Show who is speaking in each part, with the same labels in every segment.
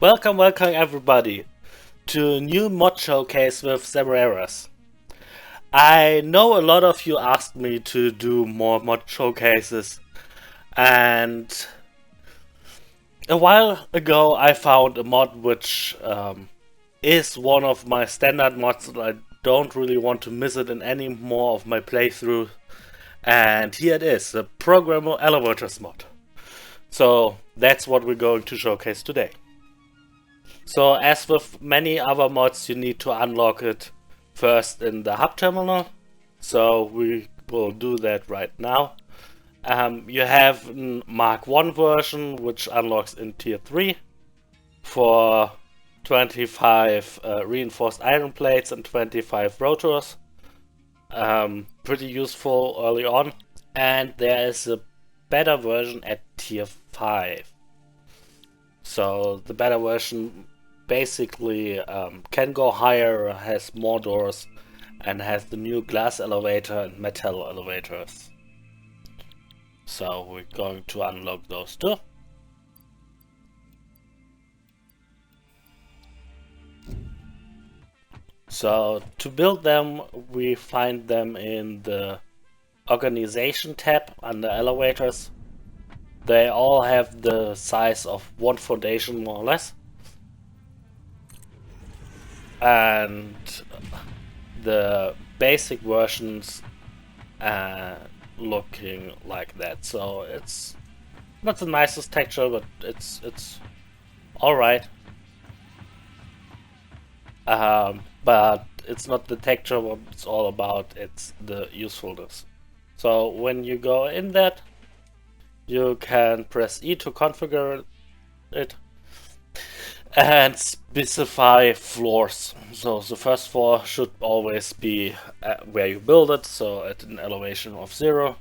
Speaker 1: Welcome everybody to a new mod showcase with Samaras. I know a lot of you asked me to do more mod showcases, and a while ago I found a mod which is one of my standard mods that I don't really want to miss it in any more of my playthrough, and here it is, the Programmable Elevators mod. So that's what we're going to showcase today. So as with many other mods, you need to unlock it first in the hub terminal. So we will do that right now. You have a Mark 1 version, which unlocks in tier 3 for 25 reinforced iron plates and 25 rotors. Pretty useful early on. And there is a better version at tier 5. So the better version basically can go higher, has more doors, and has the new glass elevator and metal elevators. So we're going to unlock those two. So to build them, we find them in the organization tab under elevators. They all have the size of one foundation more or less. And the basic versions looking like that. So it's not the nicest texture, but it's all right. But it's not the texture what it's all about. It's the usefulness. So when you go in that, you can press E to configure it and specify floors. So the first floor should always be where you build it, so at an elevation of 0.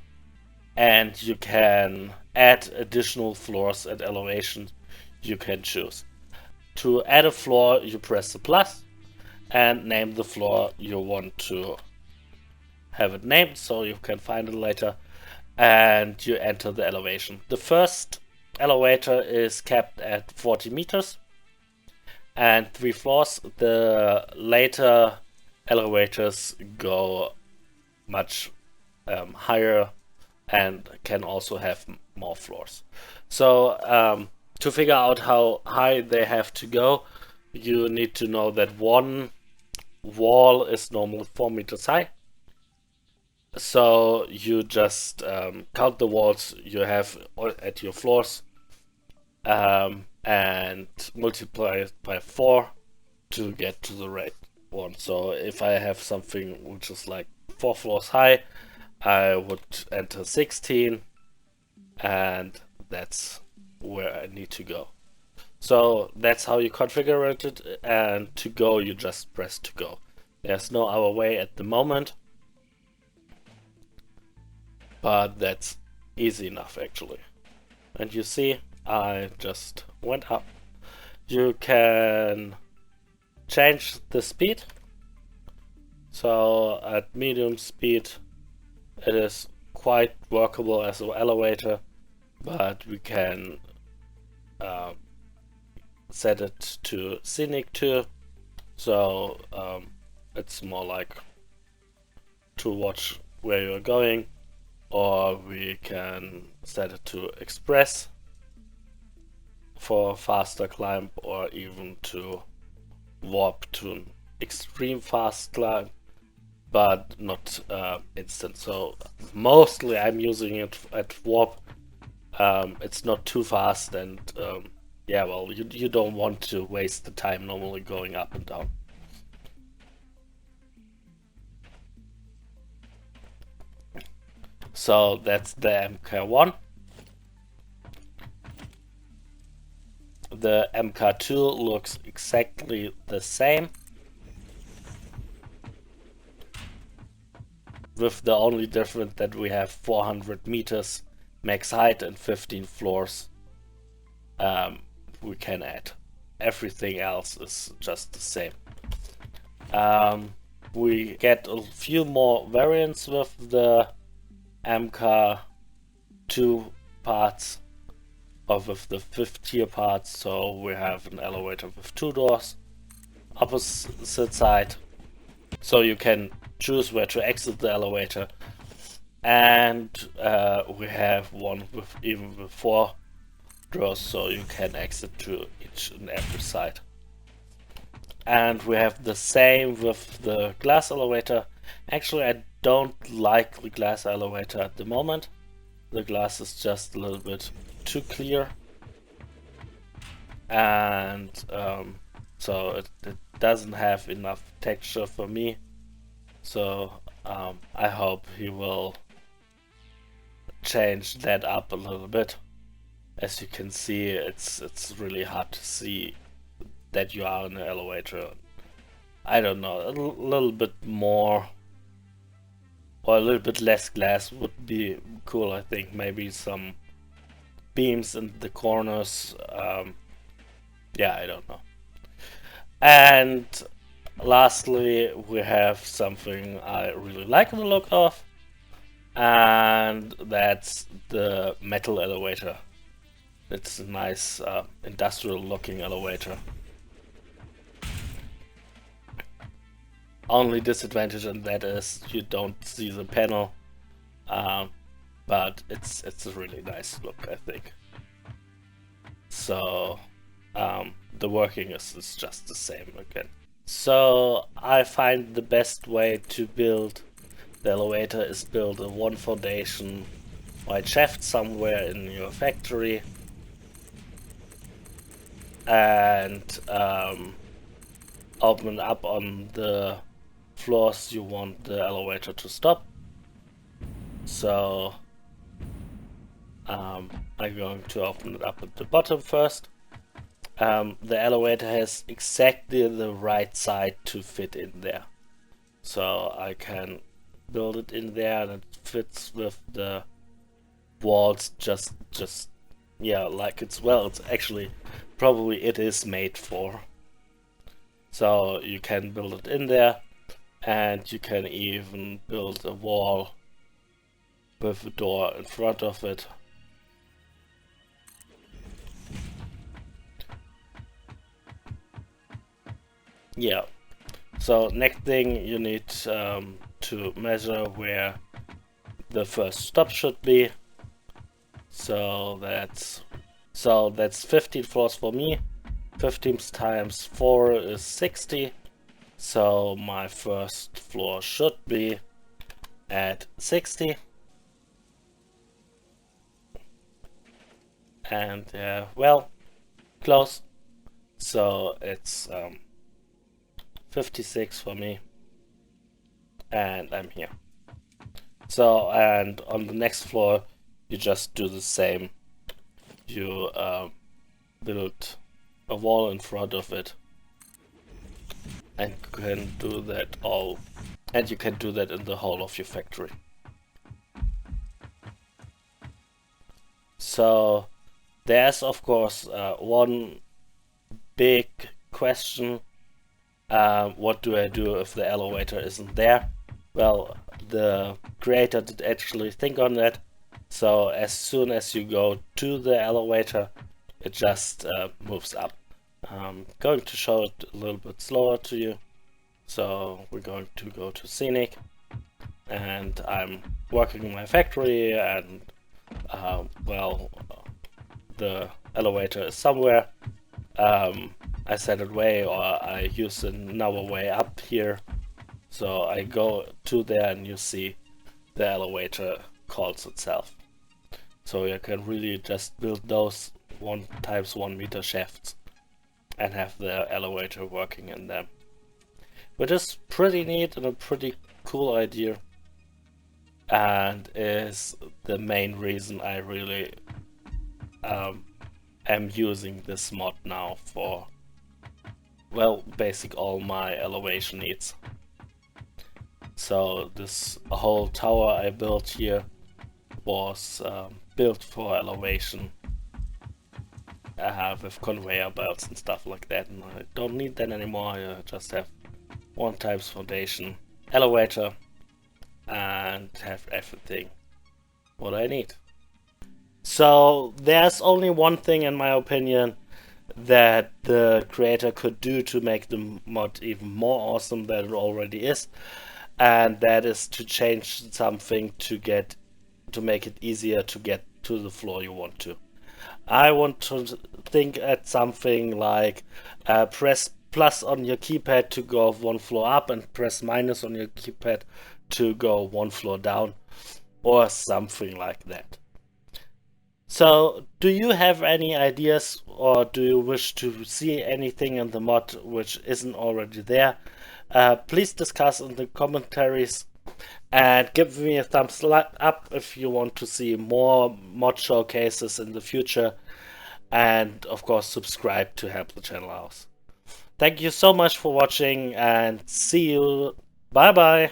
Speaker 1: And you can add additional floors at elevation you can choose. To add a floor, you press the plus and name the floor you want to have it named, so you can find it later. And you enter the elevation. The first elevator is capped at 40 meters. And 3 floors. The later elevators go much higher and can also have more floors. So to figure out how high they have to go, you need to know that one wall is normally 4 meters high. So you just count the walls you have at your floors. And multiply it by 4 to get to the right one. So if I have something which is like 4 floors high, I would enter 16, and that's where I need to go. So that's how you configure it, and to go you just press to go. There's no other way at the moment, but that's easy enough actually. And you see, I just went up. You can change the speed. So at medium speed it is quite workable as an elevator, but we can set it to scenic too. So it's more like to watch where you're going, or we can set it to express for faster climb, or even to warp to an extreme fast climb, but not instant. So mostly I'm using it at warp. It's not too fast, and yeah, well, you don't want to waste the time normally going up and down. So that's the MK1. The MK2 looks exactly the same, with the only difference that we have 400 meters max height and 15 floors we can add. Everything else is just the same. We get a few more variants with the MK2 parts, or with the fifth tier part. So we have an elevator with 2 doors, opposite side, so you can choose where to exit the elevator. And we have one with even with 4 doors, so you can exit to each and every side. And we have the same with the glass elevator. Actually, I don't like the glass elevator at the moment. The glass is just a little bit too clear, and so it doesn't have enough texture for me. So I hope he will change that up a little bit. As you can see, it's really hard to see that you are in an elevator. I don't know, a little bit more or a little bit less glass would be cool. I think maybe some beams in the corners. Yeah, I don't know. And lastly, we have something I really like the look of, and that's the metal elevator. It's a nice industrial looking elevator. Only disadvantage in that is you don't see the panel, but it's a really nice look, I think. So the working is just the same again. So I find the best way to build the elevator is build a one foundation wide shaft somewhere in your factory, and open up on the floors you want the elevator to stop. So I'm going to open it up at the bottom first. The elevator has exactly the right side to fit in there, so I can build it in there and it fits with the walls just yeah, like it's actually probably it is made for. So you can build it in there, and you can even build a wall with a door in front of it. Yeah, so next thing you need to measure where the first stop should be. So that's 15 floors for me. 15 times 4 is 60. So my first floor should be at 60. And well, close. So it's 56 for me. And I'm here. So, and on the next floor, you just do the same. You build a wall in front of it, and can do that all, and you can do that in the whole of your factory. So there's of course one big question: what do I do if the elevator isn't there? Well, the creator did actually think on that. So as soon as you go to the elevator, it just moves up. I'm going to show it a little bit slower to you. So we're going to go to Scenic, and I'm working in my factory, and well, the elevator is somewhere. I set it way, or I use another way up here. So I go to there, and you see the elevator calls itself. So you can really just build those 1 times 1 meter shafts and have the elevator working in them, which is pretty neat and a pretty cool idea, and is the main reason I really am using this mod now for, well, basic all my elevation needs. So this whole tower I built here was built for elevation, with conveyor belts and stuff like that, and I don't need that anymore. I just have 1 times foundation elevator and have everything what I need. So there's only one thing, in my opinion, that the creator could do to make the mod even more awesome than it already is, and that is to change something to make it easier to get to the floor you want to. I want to think at something like press plus on your keypad to go one floor up and press minus on your keypad to go one floor down, or something like that. So, do you have any ideas, or do you wish to see anything in the mod which isn't already there? Please discuss in the commentaries and give me a thumbs up if you want to see more mod showcases in the future. And of course, subscribe to help the channel out. Thank you so much for watching and see you. Bye bye.